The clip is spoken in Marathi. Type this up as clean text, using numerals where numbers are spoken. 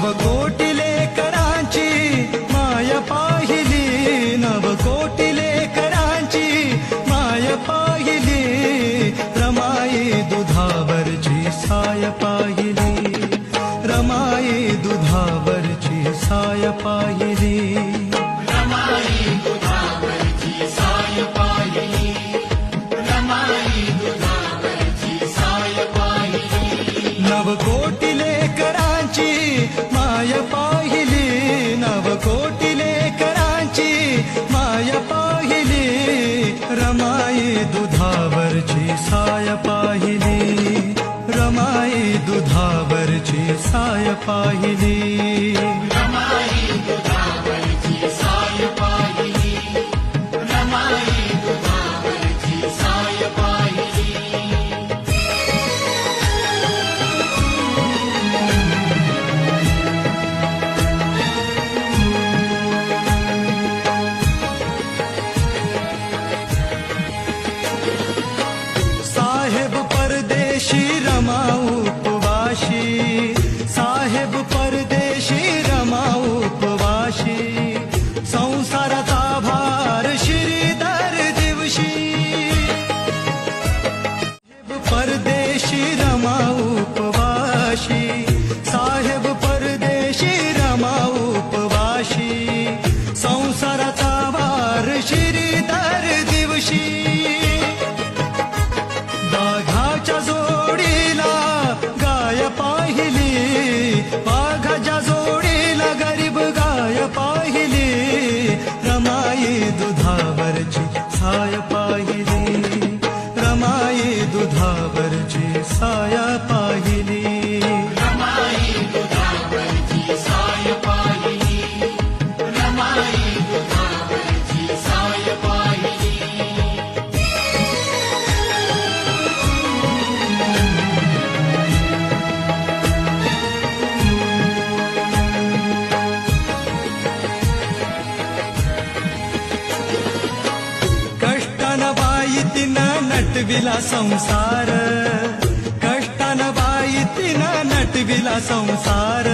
नवकोटी लेकरांची माय पाहिली, नवकोटी लेकरांची माय पाहिली, रमाई दुधावरची साय पाहिली, रमाई दुधावरची साय पाहिली, रमाई दुधावरची साय पाहिली, रमाई दुधावरची साय पाहिली. नवकोटी लेकरांची माय पाहिली, नवकोटी लेकरांची माय पाहिली, रमाई दुधावरची साय पाहिली, रमाई दुधावरची साय पाहिली, रमाई दुधावरची साय पाहिली, रमाई दुधावरची साय पाहिली. साहेब परदेशी रमाऊ उपवाशी, साहेब परदेशी रमाऊ उपवाशी, संसाराचा भार श्रीधर दिवशी, साहेब परदेशी रमाऊ उपवाशी, साहेब परदेशी रमाऊ उपवाशी, संसाराचा भार श्रीधर दिवशी, वाघाच्या जोडीला गाय पाहिली, वाघाच्या जोडीला गरीब गाय पाहिली, रमाई दुधावरची साय पाहिली, रमाई दुधावरची साय पाहिली, रमाई दुधावरची साय पाहिली, रमाई दुधावरची साय पाहिली. कष्टानं बाई तिनं नटविला संसार, कष्टानं बाई तिनं नटविला संसार,